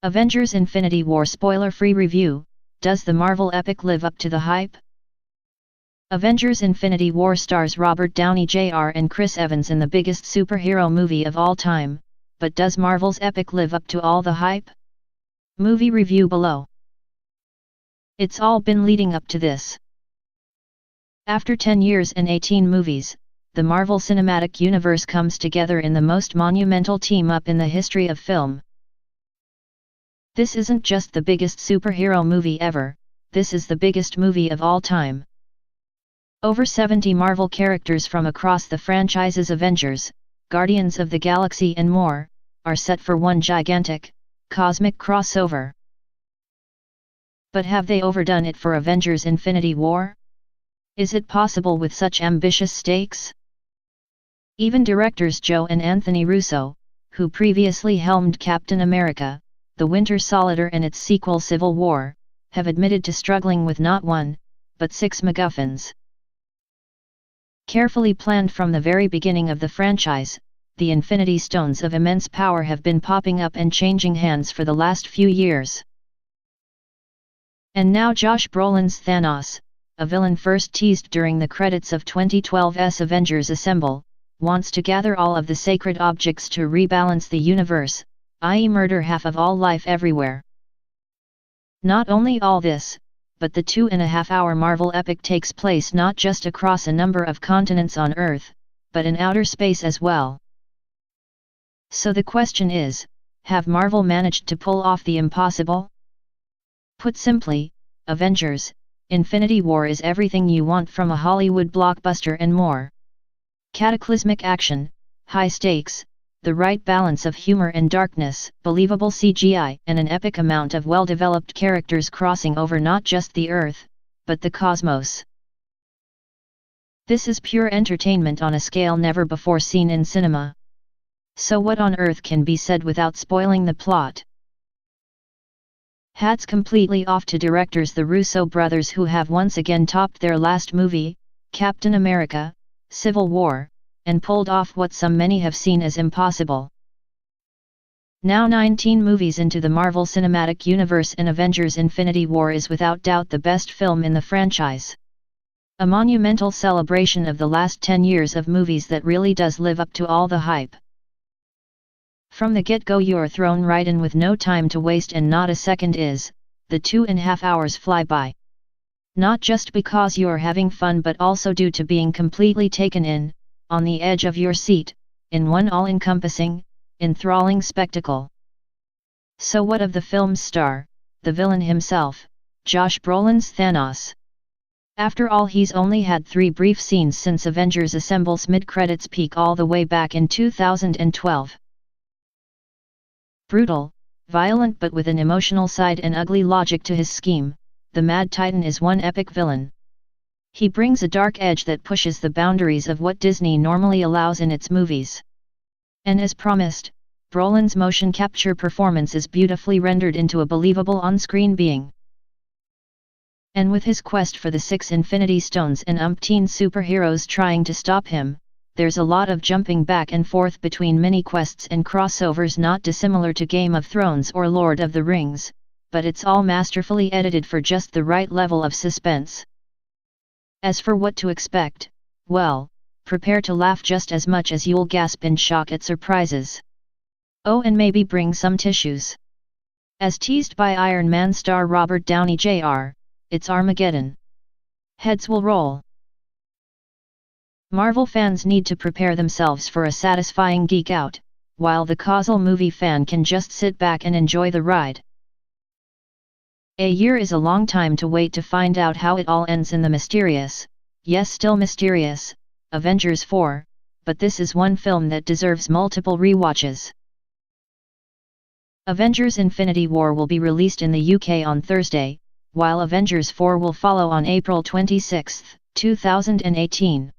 Avengers Infinity War spoiler-free review. Does the Marvel epic live up to the hype? Avengers Infinity War stars Robert Downey Jr. and Chris Evans in the biggest superhero movie of all time, but does Marvel's epic live up to all the hype? Movie review below. It's all been leading up to this. After 10 years and 18 movies, the Marvel Cinematic Universe comes together in the most monumental team-up in the history of film. This isn't just the biggest superhero movie ever, this is the biggest movie of all time. Over 70 Marvel characters from across the franchises Avengers, Guardians of the Galaxy and more, are set for one gigantic, cosmic crossover. But have they overdone it for Avengers Infinity War? Is it possible with such ambitious stakes? Even directors Joe and Anthony Russo, who previously helmed Captain America, The Winter Soldier and its sequel Civil War, have admitted to struggling with not one, but 6 MacGuffins. Carefully planned from the very beginning of the franchise, the Infinity Stones of immense power have been popping up and changing hands for the last few years. And now Josh Brolin's Thanos, a villain first teased during the credits of 2012's Avengers Assemble, wants to gather all of the sacred objects to rebalance the universe, i.e. murder half of all life everywhere. Not only all this, but the 2.5-hour Marvel epic takes place not just across a number of continents on Earth, but in outer space as well. So the question is, have Marvel managed to pull off the impossible? Put simply, Avengers Infinity War is everything you want from a Hollywood blockbuster and more. Cataclysmic action, high stakes, the right balance of humor and darkness, believable CGI, and an epic amount of well-developed characters crossing over not just the Earth, but the cosmos. This is pure entertainment on a scale never before seen in cinema. So what on earth can be said without spoiling the plot? Hats completely off to directors the Russo brothers, who have once again topped their last movie, Captain America, Civil War, and pulled off what many have seen as impossible. Now 19 movies into the Marvel Cinematic Universe, and Avengers Infinity War is without doubt the best film in the franchise. A monumental celebration of the last 10 years of movies that really does live up to all the hype. From the get-go you're thrown right in with no time to waste, and not a second is, the 2.5 hours fly by. Not just because you're having fun, but also due to being completely taken in, on the edge of your seat, in one all-encompassing, enthralling spectacle. So what of the film's star, the villain himself, Josh Brolin's Thanos? After all, he's only had 3 brief scenes since Avengers Assemble's mid-credits peak all the way back in 2012. Brutal, violent, but with an emotional side and ugly logic to his scheme, the Mad Titan is one epic villain. He brings a dark edge that pushes the boundaries of what Disney normally allows in its movies. And as promised, Brolin's motion capture performance is beautifully rendered into a believable on-screen being. And with his quest for the 6 Infinity Stones and umpteen superheroes trying to stop him, there's a lot of jumping back and forth between mini-quests and crossovers, not dissimilar to Game of Thrones or Lord of the Rings, but it's all masterfully edited for just the right level of suspense. As for what to expect, well, prepare to laugh just as much as you'll gasp in shock at surprises. Oh, and maybe bring some tissues. As teased by Iron Man star Robert Downey Jr., it's Armageddon. Heads will roll. Marvel fans need to prepare themselves for a satisfying geek out, while the casual movie fan can just sit back and enjoy the ride. A year is a long time to wait to find out how it all ends in the mysterious, yes still mysterious, Avengers 4, but this is one film that deserves multiple rewatches. Avengers Infinity War will be released in the UK on Thursday, while Avengers 4 will follow on April 26, 2018.